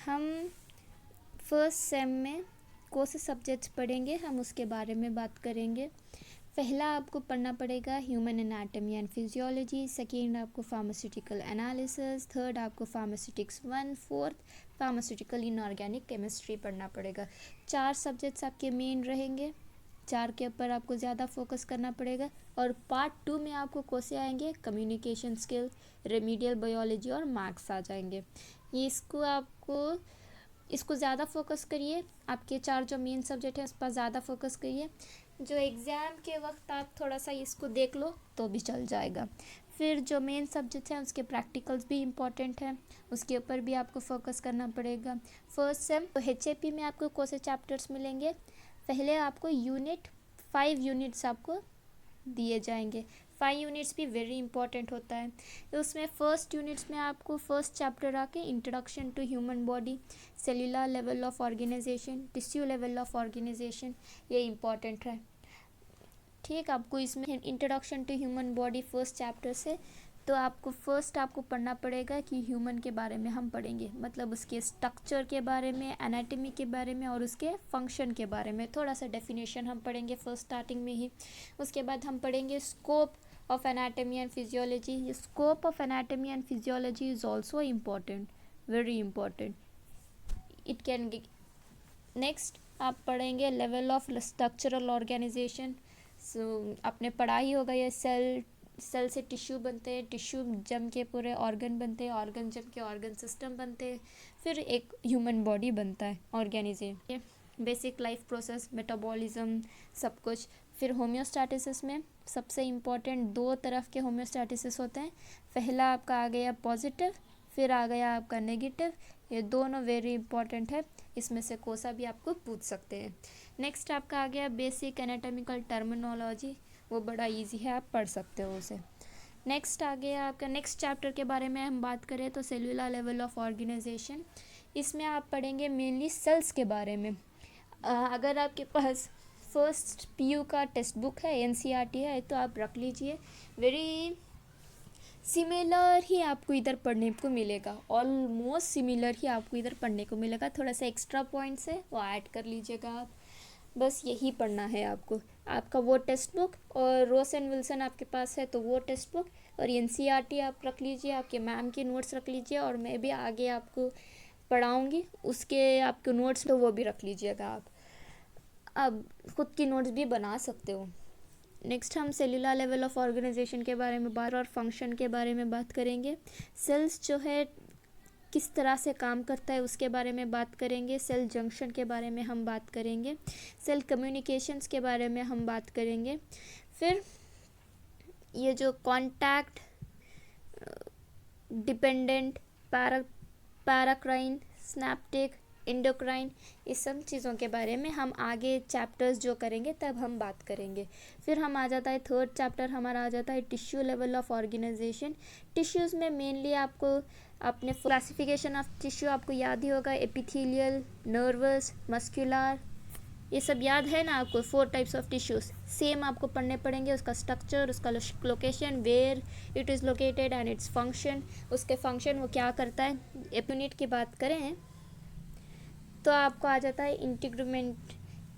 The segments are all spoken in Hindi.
हम फर्स्ट सेम में कौन से सब्जेक्ट्स पढ़ेंगे, हम उसके बारे में बात करेंगे। पहला आपको पढ़ना पड़ेगा human anatomy and physiology, second आपको फार्मास्यूटिकल एनालिसिस, थर्ड आपको pharmaceutics 1, fourth pharmaceutical inorganic chemistry पढ़ना पड़ेगा। 4 सब्जेक्ट्स आपके मेन रहेंगे, 4 के ऊपर आपको ज़्यादा फोकस करना पड़ेगा। और पार्ट 2 में आपको कौन से आएंगे, कम्युनिकेशन स्किल, रेमीडियल बायोलॉजी और मार्क्स आ जाएंगे। ये इसको ज़्यादा फोकस करिए, आपके 4 जो मेन सब्जेक्ट हैं उस पर ज़्यादा फोकस करिए। जो एग्ज़ाम के वक्त आप थोड़ा सा इसको देख लो तो भी चल जाएगा। फिर जो मेन सब्जेक्ट हैं उसके प्रैक्टिकल्स भी इम्पॉर्टेंट हैं, उसके ऊपर भी आपको फोकस करना पड़ेगा। फर्स्ट सेम तो HAP में आपको कौन से चैप्टर्स मिलेंगे, पहले आपको 5 यूनिट्स आपको दिए जाएंगे। 5 यूनिट्स भी वेरी इंपॉर्टेंट होता है। तो उसमें फर्स्ट यूनिट्स में आपको फर्स्ट चैप्टर आके introduction to human body, cellular level of organisation, tissue level of organisation, ये इंपॉर्टेंट है। ठीक, आपको इसमें introduction to human body first chapter से, तो आपको फर्स्ट पढ़ना पड़ेगा कि ह्यूमन के बारे में हम पढ़ेंगे, मतलब उसके स्ट्रक्चर के बारे में, एनाटॉमी के बारे में और उसके फंक्शन के बारे में थोड़ा सा डेफिनेशन हम पढ़ेंगे फर्स्ट स्टार्टिंग में ही। उसके बाद हम पढ़ेंगे scope of anatomy and physiology. Scope of anatomy and physiology is also important, very important. It can next आप पढ़ेंगे लेवल ऑफ स्ट्रक्चरल ऑर्गेनाइजेशन। आपने पढ़ा ही होगा, ये सेल से टिश्यू बनते हैं, टिश्यू जम के पूरे ऑर्गन बनते हैं, ऑर्गन जम के ऑर्गन सिस्टम बनते हैं, फिर एक ह्यूमन बॉडी बनता है organism. Basic life process, metabolism, सब कुछ। फिर होम्योस्टैटिसिस में सबसे इम्पॉर्टेंट 2 तरफ के होम्योस्टैटिसिस होते हैं। पहला आपका आ गया पॉजिटिव, फिर आ गया आपका नेगेटिव। ये दोनों वेरी इंपॉर्टेंट है, इसमें से कोई सा भी आपको पूछ सकते हैं। नेक्स्ट आपका आ गया बेसिक एनाटॉमिकल टर्मिनोलॉजी, वो बड़ा इजी है, आप पढ़ सकते हो उसे। नेक्स्ट आ गया आपका नेक्स्ट चैप्टर के बारे में हम बात करें तो सेल्यूलर लेवल ऑफ ऑर्गेनाइजेशन। इसमें आप पढ़ेंगे मेनली सेल्स के बारे में। अगर आपके पास फर्स्ट PU का टेक्स्ट बुक है, NCERT है, तो आप रख लीजिए। वेरी सिमिलर ही आपको इधर पढ़ने को मिलेगा, ऑलमोस्ट सिमिलर ही आपको इधर पढ़ने को मिलेगा। थोड़ा सा एक्स्ट्रा पॉइंट्स है वो ऐड कर लीजिएगा आप, बस यही पढ़ना है आपको। आपका वो टेक्स्ट बुक और रोस एंड विल्सन आपके पास है तो वो टेक्स्ट बुक और NCERT आप रख लीजिए, आपके मैम के नोट्स रख लीजिए, और मैं भी आगे आपको पढ़ाऊँगी उसके आपके नोट्स तो वो भी रख लीजिएगा आप। अब खुद की नोट्स भी बना सकते हो। नेक्स्ट हम सेल्यूलर लेवल ऑफ ऑर्गेनाइजेशन के बारे में बात और फंक्शन के बारे में बात करेंगे। सेल्स जो है किस तरह से काम करता है उसके बारे में बात करेंगे। सेल जंक्शन के बारे में हम बात करेंगे। सेल कम्युनिकेशंस के बारे में हम बात करेंगे। फिर ये जो कॉन्टैक्ट डिपेंडेंट, पैराक्राइन, स्नैप्टिक, एंडोक्राइन, इस सब चीज़ों के बारे में हम आगे चैप्टर्स जो करेंगे तब हम बात करेंगे। फिर हम आ जाता है थर्ड चैप्टर हमारा आ जाता है tissue level of organisation. Tissues में मेनली आपको अपने क्लासिफिकेशन ऑफ टिश्यू आपको याद ही होगा, एपिथेलियल, नर्वस, मस्कुलर, ये सब याद है ना आपको। 4 टाइप्स ऑफ टिश्यूज़ सेम आपको पढ़ने पड़ेंगे, उसका स्ट्रक्चर, उसका location, where it is located and its function, उसके फंक्शन वो क्या करता है। यूनिट की बात करें तो आपको आ जाता है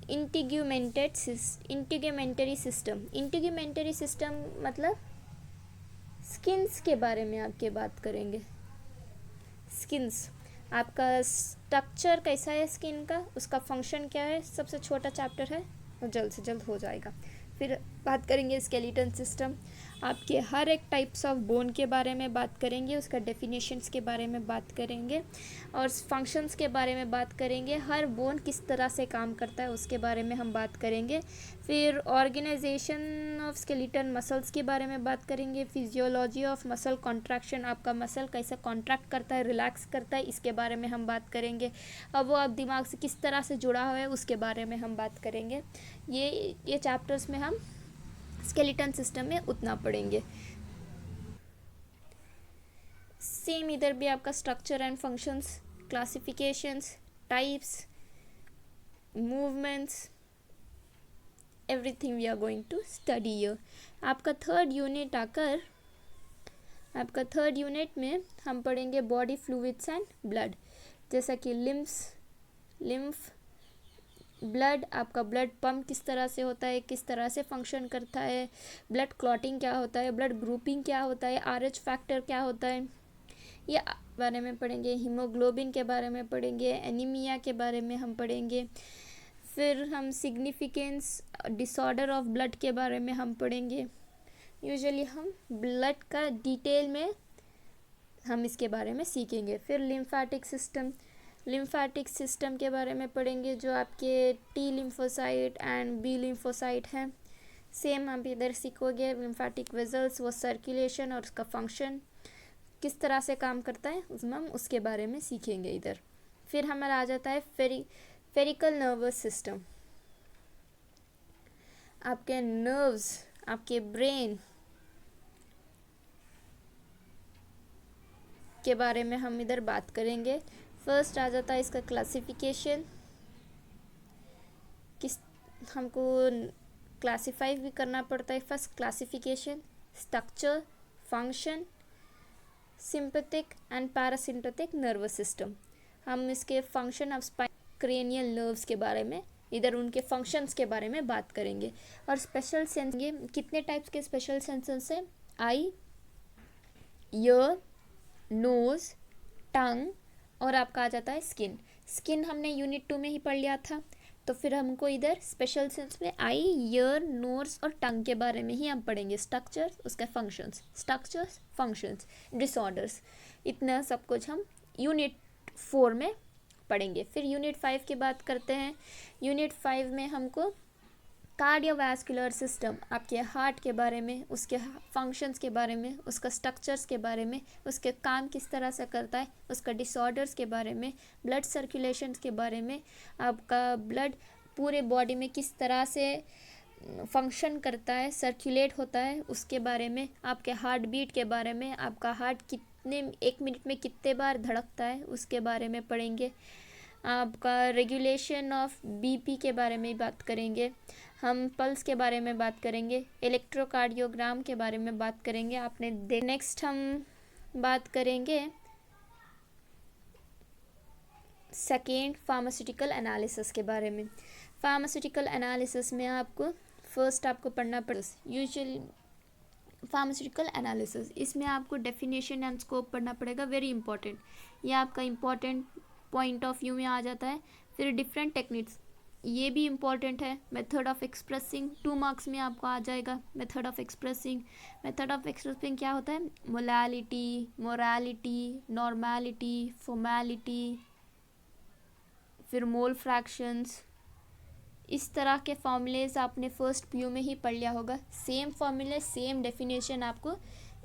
इंटीग्यूमेंटरी सिस्टम। इंटीग्यूमेंटरी सिस्टम मतलब स्किन्स के बारे में आपके बात करेंगे। स्किन्स, आपका स्ट्रक्चर कैसा है स्किन का, उसका फंक्शन क्या है, सबसे छोटा चैप्टर है, वो जल्द से जल्द हो जाएगा। फिर बात करेंगे स्केलेटन सिस्टम, आपके हर एक टाइप्स ऑफ बोन के बारे में बात करेंगे, उसका डेफिनेशंस के बारे में बात करेंगे और फंक्शंस के बारे में बात करेंगे। हर बोन किस तरह से काम करता है उसके बारे में हम बात करेंगे। फिर ऑर्गेनाइजेशन ऑफ स्केलेटन मसल्स के बारे में बात करेंगे। फिजियोलॉजी ऑफ मसल कॉन्ट्रैक्शन, आपका मसल कैसे कॉन्ट्रैक्ट करता है, रिलैक्स करता है, इसके बारे में हम बात करेंगे। अब वो आप दिमाग से किस तरह से जुड़ा हुआ है उसके बारे में हम बात करेंगे। ये चैप्टर्स में हम स्केलेटन सिस्टम में उतना पढ़ेंगे। सेम इधर भी आपका structure and functions, classifications, types, movements, everything we are going to study here. आपका थर्ड यूनिट में हम पढ़ेंगे बॉडी फ्लूइड्स एंड ब्लड। जैसा कि लिम्फ, ब्लड, आपका ब्लड पंप किस तरह से होता है, किस तरह से फंक्शन करता है, ब्लड क्लॉटिंग क्या होता है, ब्लड ग्रुपिंग क्या होता है, RH फैक्टर क्या होता है, ये बारे में पढ़ेंगे। हीमोग्लोबिन के बारे में पढ़ेंगे, एनीमिया के बारे में हम पढ़ेंगे। फिर हम सिग्निफिकेंस डिसऑर्डर ऑफ ब्लड के बारे में हम पढ़ेंगे। यूजुअली हम ब्लड का डिटेल में हम इसके बारे में सीखेंगे। फिर लिम्फेटिक सिस्टम के बारे में पढ़ेंगे, जो आपके T lymphocyte and B lymphocyte हैं। सेम आप इधर सीखोगे लिम्फेटिक वेजल्स, वो सर्कुलेशन और उसका फंक्शन किस तरह से काम करता है, उसमें हम उसके बारे में सीखेंगे इधर। फिर हमारा आ जाता है फेरिकल नर्वस सिस्टम। आपके नर्व्स, आपके ब्रेन के बारे में हम इधर बात करेंगे। फर्स्ट आ जाता है इसका क्लासिफिकेशन, किस हमको क्लासिफाई भी करना पड़ता है। First classification, structure, function, sympathetic and parasympathetic nervous system. हम इसके function of spine, cranial nerves के बारे में, इधर उनके फंक्शंस के बारे में बात करेंगे। और स्पेशल सेंस, ये कितने टाइप्स के स्पेशल सेंसर्स हैं? आई, ईयर, नोज, टंग और आपका आ जाता है स्किन हमने यूनिट 2 में ही पढ़ लिया था। तो फिर हमको इधर स्पेशल सेंस में आई, ईयर, नोज और टंग के बारे में ही हम पढ़ेंगे। स्ट्रक्चर्स, उसके फंक्शंस, डिसऑर्डर्स, इतना सब कुछ हम यूनिट 4 में पढ़ेंगे। फिर यूनिट 5 की बात करते हैं। यूनिट 5 में हमको कार्डियोवैस्कुलर सिस्टम, आपके हार्ट के बारे में, उसके फंक्शंस के बारे में, उसका स्ट्रक्चर्स के बारे में, उसके काम किस तरह से करता है, उसका डिसऑर्डर्स के बारे में, ब्लड सर्कुलेशन के बारे में, आपका ब्लड पूरे बॉडी में किस तरह से फंक्शन करता है, सर्कुलेट होता है, उसके बारे में, आपके हार्ट बीट के बारे में, आपका हार्ट कितने 1 मिनट में कितने बार धड़कता है उसके बारे में पढ़ेंगे। आपका रेगुलेशन ऑफ BP के बारे में बात करेंगे। हम पल्स के बारे में बात करेंगे, इलेक्ट्रोकार्डियोग्राम के बारे में बात करेंगे। आपने नेक्स्ट हम बात करेंगे सेकेंड फार्मास्यूटिकल एनालिसिस के बारे में। फार्मास्यूटिकल एनालिसिस में आपको फर्स्ट आपको पढ़ना पड़ेगा यूजुअली फार्मास्यूटिकल एनालिसिस। इसमें आपको डेफिनेशन एंड स्कोप पढ़ना पड़ेगा, वेरी इंपॉर्टेंट। ये आपका इंपॉर्टेंट पॉइंट ऑफ व्यू में आ जाता है। फिर डिफरेंट टेक्निक्स, ये भी इम्पॉर्टेंट है। मेथड ऑफ एक्सप्रेसिंग 2 मार्क्स में आपको आ जाएगा। मेथड ऑफ एक्सप्रेसिंग क्या होता है? मोरालिटी, नॉर्मेलिटी, फॉर्मेलिटी, फिर मोल फ्रैक्शंस, इस तरह के फॉर्मूलेज आपने फर्स्ट PU में ही पढ़ लिया होगा। सेम फॉर्मूले, सेम डेफिनेशन आपको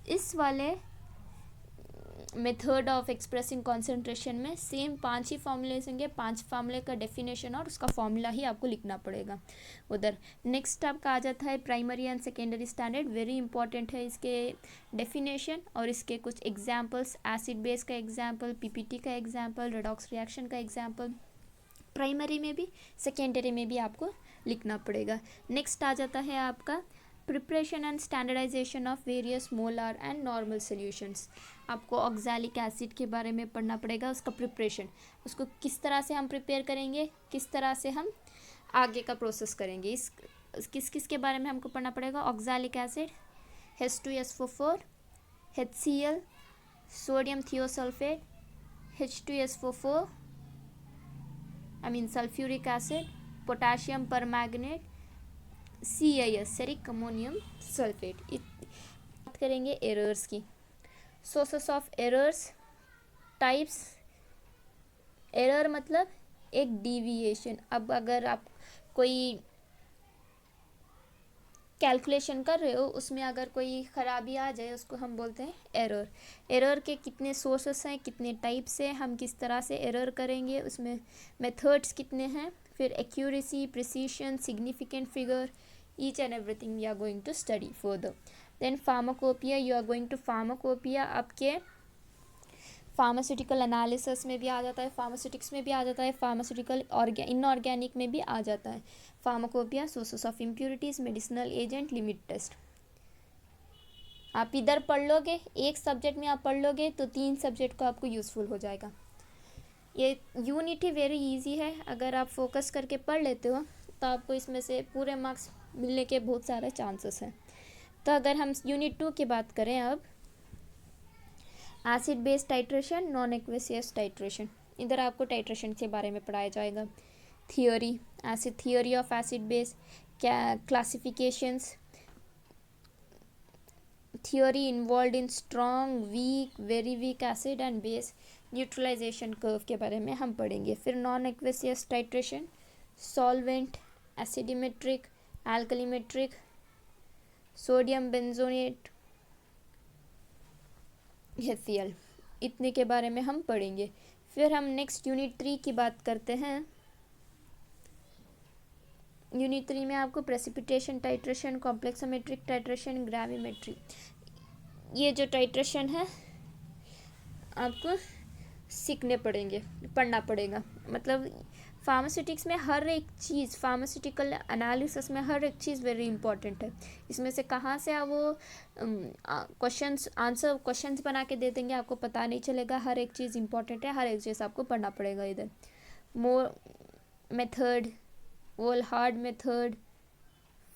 इस वाले मेथड ऑफ एक्सप्रेसिंग कॉन्सेंट्रेशन में सेम 5 ही फॉर्मूलेज होंगे। 5 फॉर्मूले का डेफिनेशन और उसका फॉर्मूला ही आपको लिखना पड़ेगा उधर। नेक्स्ट आपका आ जाता है primary and secondary standard, very important है इसके डेफिनेशन और इसके कुछ एग्जाम्पल्स, एसिड बेस का एग्जाम्पल, PPT का एग्जाम्पल, रेडॉक्स रिएक्शन का एग्जाम्पल, प्राइमरी में भी सेकेंडरी में भी आपको लिखना पड़ेगा। नेक्स्ट आ जाता है आपका preparation and standardisation of various molar and normal solutions. आपको ऑक्सैलिक एसिड के बारे में पढ़ना पड़ेगा, उसका प्रिपरेशन, उसको किस तरह से हम प्रिपेयर करेंगे, किस तरह से हम आगे का प्रोसेस करेंगे, इस किस के बारे में हमको पढ़ना पड़ेगा। Oxalic acid, H2SO4, HCl, sodium thiosulphate, H2SO4 sulphuric acid, potassium permanganate, CaS ceric ammonium sulphate. बात करेंगे एरर्स की, sources of errors, types. Error मतलब एक डिविएशन। अब अगर आप कोई कैलकुलेशन कर रहे हो, उसमें अगर कोई ख़राबी आ जाए, उसको हम बोलते हैं एरर। एरर के कितने सोर्सेस हैं, कितने टाइप्स हैं, हम किस तरह से एरर करेंगे, उसमें मेथड्स कितने हैं, फिर accuracy, precision, significant figure, each and everything we are going to study further. Then pharmacopoeia, you are going to pharmacopoeia आपके फार्मास्यूटिकल एनालिसिस में भी आ जाता है, फार्मास्यूटिक्स में भी आ जाता है, फार्मास्यूटिकल इनऑर्गेनिक में भी आ जाता है। Pharmacopoeia, sources of impurities, medicinal agent, limit test. आप इधर पढ़ लोगे, एक सब्जेक्ट में आप पढ़ लोगे तो 3 सब्जेक्ट को आपको यूज़फुल हो जाएगा। ये यूनिट ही वेरी इजी है, अगर आप फोकस करके पढ़ लेते हो तो आपको इसमें से पूरे मार्क्स मिलने के बहुत सारे चांसेस हैं। तो अगर हम यूनिट 2 की बात करें अब, acid base titration, non aqueous titration, इधर आपको टाइट्रेशन के बारे में पढ़ाया जाएगा। Theory, acid theory of acid base, क्या classifications, theory involve in strong, weak, very weak acid and base, neutralisation curve के बारे में हम पढ़ेंगे। फिर non aqueous titration, solvent, acidimetric, alkalimetric, sodium benzoate, HCl, इतने के बारे में हम पढ़ेंगे। फिर हम नेक्स्ट यूनिट 3 की बात करते हैं। यूनिट 3 में आपको precipitation titration, complexometric titration, gravimetry, ये जो टाइट्रेशन है आपको सीखने पड़ेंगे, पढ़ना पड़ेगा। मतलब फार्मास्यूटिक्स में हर एक चीज़, फार्मास्यूटिकल एनालिसिस में हर एक चीज़ वेरी इंपॉर्टेंट है। इसमें से कहाँ से आप वो क्वेश्चंस बना के दे देंगे, आपको पता नहीं चलेगा। हर एक चीज़ इंपॉर्टेंट है, हर एक चीज़ आपको पढ़ना पड़ेगा। इधर Mohr method, Volhard method,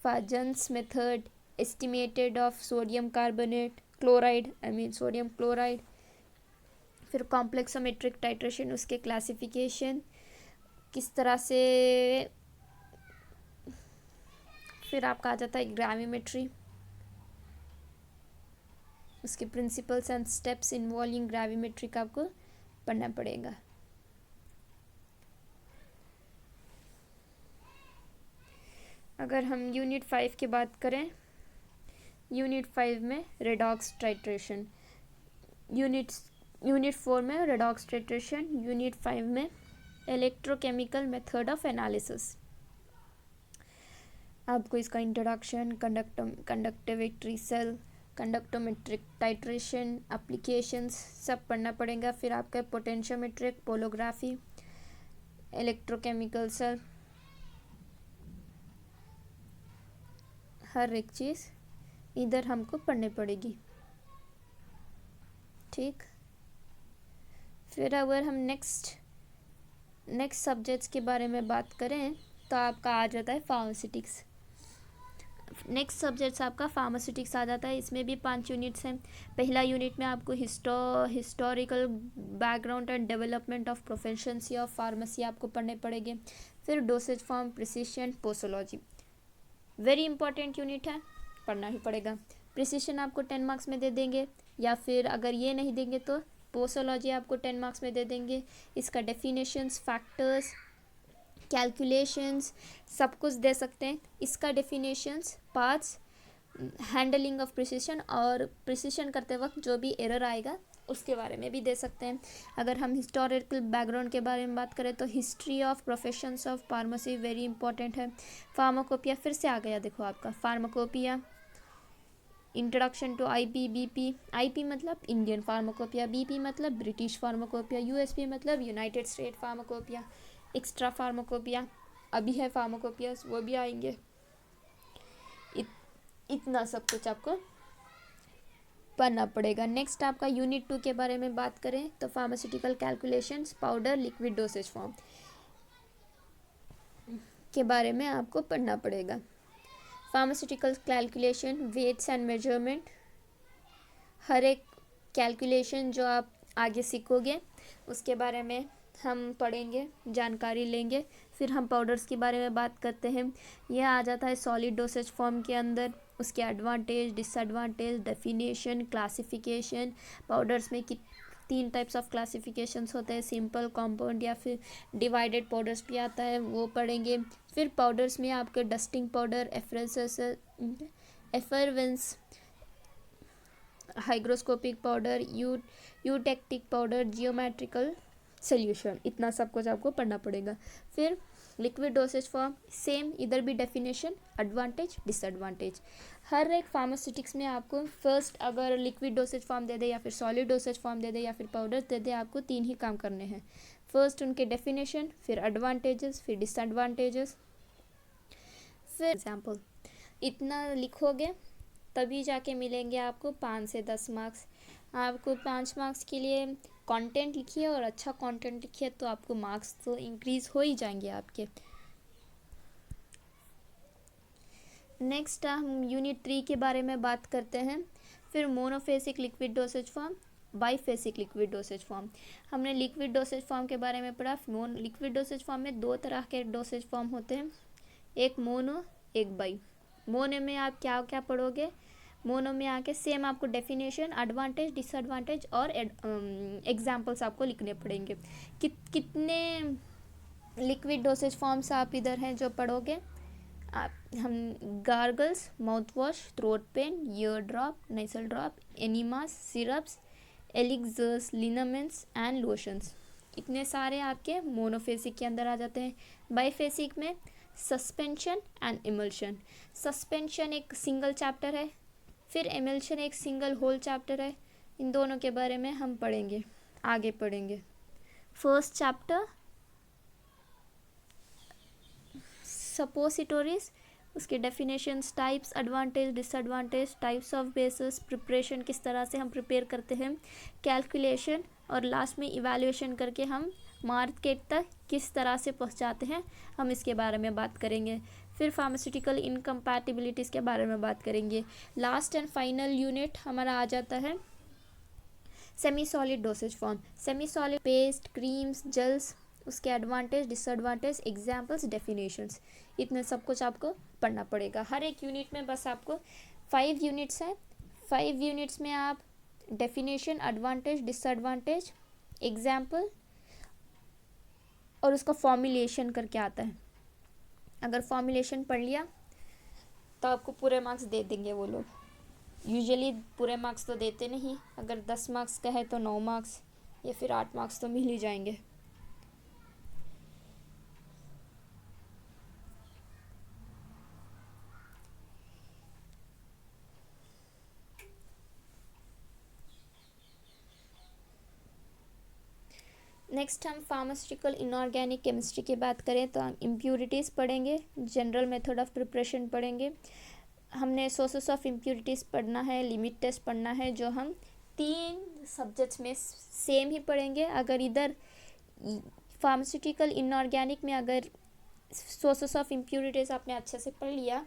Fajans method, estimated of sodium carbonate, chloride, sodium chloride. फिर कॉम्प्लेक्सोमेट्रिक टाइट्रेशन, उसके क्लासिफिकेशन किस तरह से। फिर आपका आ जाता है ग्रेविमेट्री, उसके principles and steps involving gravimetry का आपको पढ़ना पड़ेगा। अगर हम यूनिट 5 की बात करें, यूनिट 5 में रेडॉक्स टाइट्रेशन, यूनिट 4 में रेडॉक्स टाइट्रेशन, यूनिट 5 में इलेक्ट्रोकेमिकल मेथड ऑफ एनालिसिस। आपको इसका introduction, conductivity cell, conductometric titration, applications सब पढ़ना पड़ेगा। फिर आपका पोटेंशियोमेट्रिक, पोलोग्राफी, इलेक्ट्रोकेमिकल सेल, हर एक चीज़ इधर हमको पढ़नी पड़ेगी। ठीक, फिर अगर हम नेक्स्ट सब्जेक्ट्स के बारे में बात करें तो आपका आ जाता है फार्मास्यूटिक्स। नेक्स्ट सब्जेक्ट्स आपका फार्मास्यूटिक्स आ जाता है। इसमें भी 5 यूनिट्स हैं। पहला यूनिट में आपको historical background and development of professions of pharmacy आपको पढ़ने पड़ेंगे। फिर dosage form, prescription, posology, very important unit है, पढ़ना ही पड़ेगा। प्रिसिशन आपको 10 मार्क्स में दे देंगे, या फिर अगर ये नहीं देंगे तो पोसोलॉजी आपको 10 मार्क्स में दे देंगे। इसका डेफिनेशंस, फैक्टर्स, कैलकुलेशंस सब कुछ दे सकते हैं। इसका definitions, parts, handling of precision, और प्रिसिशन करते वक्त जो भी एरर आएगा उसके बारे में भी दे सकते हैं। अगर हम हिस्टोरिकल बैकग्राउंड के बारे में बात करें तो history of professions of pharmacy very important है। फार्माकोपिया फिर से आ गया, देखो आपका pharmacopoeia, introduction to IP, BP, IP मतलब इंडियन फार्माकोपिया, बीपी मतलब ब्रिटिश फार्माकोपिया, यूएसपी मतलब United State pharmacopoeia, extra pharmacopoeia अभी है, फार्माकोपिया वो भी आएंगे। इतना सब कुछ आपको पढ़ना पड़ेगा। नेक्स्ट आपका यूनिट 2 के बारे में बात करें तो pharmaceutical calculations, powder, liquid, dosage form के बारे में आपको पढ़ना पड़ेगा। Pharmaceutical calculation, weights and measurement, हर एक कैलकुलेशन जो आप आगे सीखोगे उसके बारे में हम पढ़ेंगे, जानकारी लेंगे। फिर हम पाउडर्स के बारे में बात करते हैं। यह आ जाता है सॉलिड डोसेज फॉर्म के अंदर, उसके advantage, disadvantage, definition, classification. Powders में 3 टाइप्स ऑफ क्लासिफिकेशंस होते हैं, सिंपल, कॉम्पाउंड या फिर डिवाइडेड पाउडर्स भी आता है, वो पढ़ेंगे। फिर पाउडर्स में आपके dusting powder, effervescent, hygroscopic powder, eutectic powder, geometrical solution, इतना सब कुछ आपको पढ़ना पड़ेगा। फिर लिक्विड डोसेज फॉर्म, सेम, इधर भी डेफिनेशन, एडवांटेज, डिसएडवांटेज। हर एक फार्मास्यूटिक्स में आपको फर्स्ट अगर लिक्विड डोसेज फॉर्म दे दे या फिर सॉलिड डोसेज फॉर्म दे दे या फिर पाउडर दे दे, आपको 3 ही काम करने हैं। फर्स्ट उनके डेफिनेशन, फिर एडवांटेजेस, फिर डिसएडवांटेजेस, फिर एग्जाम्पल। इतना लिखोगे तभी जाके मिलेंगे आपको 5 से 10 मार्क्स। आपको 5 मार्क्स के लिए कंटेंट लिखिए और अच्छा कंटेंट लिखिए तो आपको मार्क्स तो इंक्रीज हो ही जाएंगे आपके। नेक्स्ट हम यूनिट 3 के बारे में बात करते हैं। फिर monophasic liquid dosage form, biphasic liquid dosage form. हमने लिक्विड डोसेज फॉर्म के बारे में पढ़ा। लिक्विड डोसेज फॉर्म में 2 तरह के डोसेज फॉर्म होते हैं, एक मोनो एक बाई। मोनो में आप क्या क्या पढ़ोगे, मोनो में आके सेम आपको डेफिनेशन, एडवांटेज, डिसएडवांटेज और एग्जाम्पल्स आपको लिखने पड़ेंगे। कितने लिक्विड डोसेज फॉर्म्स आप इधर हैं जो पढ़ोगे आप, हम gargles, mouth wash, throat paint, ear drop, nasal drop, enemas, syrups, elixirs, liniments and lotions, इतने सारे आपके मोनोफेसिक के अंदर आ जाते हैं। बाईफेसिक में सस्पेंशन एंड इमल्शन। सस्पेंशन एक सिंगल चैप्टर है, फिर इमल्शन एक सिंगल होल चैप्टर है। इन दोनों के बारे में हम पढ़ेंगे, आगे पढ़ेंगे। फर्स्ट चैप्टर सपोसिटोरीज, उसके definitions, types, advantage, disadvantage, types of basis, preparation, किस तरह से हम प्रिपेयर करते हैं, कैलकुलेशन, और लास्ट में इवैल्यूएशन करके हम मार्केट तक किस तरह से पहुंचाते हैं, हम इसके बारे में बात करेंगे। फिर फार्मास्यूटिकल इनकम्पैटिबिलिटीज़ के बारे में बात करेंगे। लास्ट एंड फाइनल यूनिट हमारा आ जाता है semi solid dosage form. Semi solid paste, creams, gels, उसके एडवांटेज, डिसएडवांटेज, एग्जाम्पल्स, डेफिनेशंस, इतने सब कुछ आपको पढ़ना पड़ेगा। हर एक यूनिट में बस आपको 5 यूनिट्स हैं। 5 यूनिट्स में आप डेफिनेशन, एडवांटेज, डिसएडवांटेज, एग्जाम्पल और उसका फॉर्मुलेशन करके आता है। अगर फॉर्मुलेशन पढ़ लिया तो आपको पूरे मार्क्स दे देंगे वो लोग। यूजुअली पूरे मार्क्स तो देते नहीं, अगर 10 मार्क्स का है तो 9 मार्क्स या फिर 8 मार्क्स तो मिल ही जाएंगे। नेक्स्ट हम फार्मास्यूटिकल इनऑर्गेनिक केमिस्ट्री की बात करें तो हम इम्प्यूरिटीज़ पढ़ेंगे, जनरल मेथड ऑफ प्रिपरेशन पढ़ेंगे। हमने सोर्सेस ऑफ इम्प्यूरिटीज़ पढ़ना है, लिमिट टेस्ट पढ़ना है, जो हम 3 सब्जेक्ट्स में सेम ही पढ़ेंगे। अगर इधर फार्मास्यूटिकल इनऑर्गेनिक में अगर सोर्सेस ऑफ इम्प्यूरिटीज़ आपने अच्छे से पढ़ लिया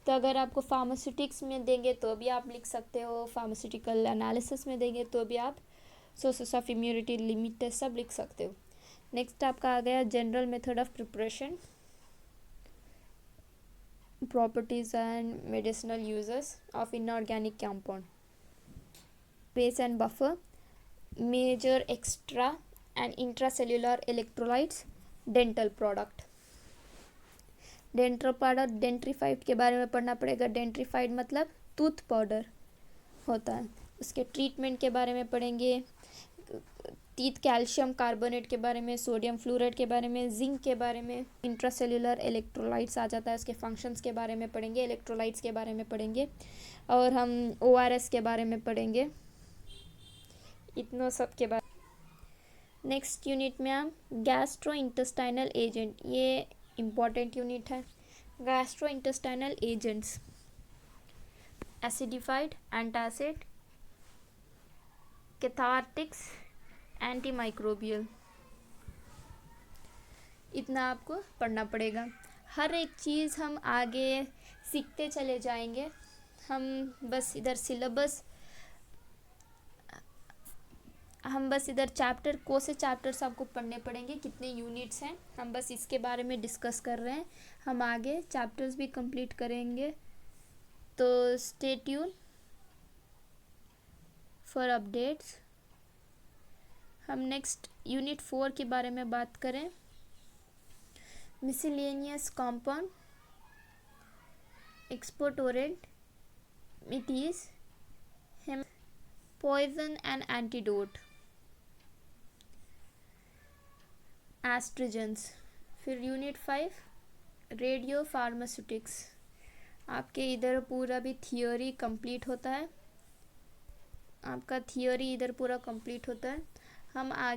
तो अगर आपको फार्मास्यूटिक्स में देंगे तो भी आप लिख सकते हो, फार्मास्यूटिकल एनालिसिस में देंगे तो भी आप sources of impurity, limit test सब लिख सकते हो। नेक्स्ट आपका आ गया general method of preparation, properties and medicinal uses of inorganic compound, base and buffer, major extra and intracellular electrolytes, dental product. Dental powder, dentifrice के बारे में पढ़ना पड़ेगा। डेंट्रीफाइड मतलब टूथ पाउडर होता है, उसके ट्रीटमेंट के बारे में पढ़ेंगे। टीथ कैल्शियम कार्बोनेट के बारे में, सोडियम फ्लोराइड के बारे में, जिंक के बारे में, इंट्रासेल्युलर इलेक्ट्रोलाइट्स आ जाता है, उसके फंक्शंस के बारे में पढ़ेंगे, इलेक्ट्रोलाइट्स के बारे में पढ़ेंगे और हम ORS के बारे में पढ़ेंगे, इतनों सब के बारे। नेक्स्ट यूनिट में हम गैस्ट्रो इंटेस्टाइनल एजेंट, ये इम्पॉर्टेंट यूनिट है। Gastro intestinal agents, acidified, antacid, cathartics, antimicrobial, इतना आपको पढ़ना पड़ेगा। हर एक चीज़ हम आगे सीखते चले जाएंगे। हम बस इधर चैप्टर को से चैप्टर्स आपको पढ़ने पड़ेंगे। कितने यूनिट्स हैं हम बस इसके बारे में डिस्कस कर रहे हैं, हम आगे चैप्टर्स भी कंप्लीट करेंगे। तो स्टे ट्यून फॉर अपडेट्स। हम नेक्स्ट यूनिट 4 के बारे में बात करें, miscellaneous compound, expectorant, emetics, poison and antidote, astringents. फिर यूनिट 5 रेडियो फार्मास्यूटिक्स। आपके इधर पूरा भी थियोरी कंप्लीट होता है, आपका थियोरी इधर पूरा कंप्लीट होता है। हम आगे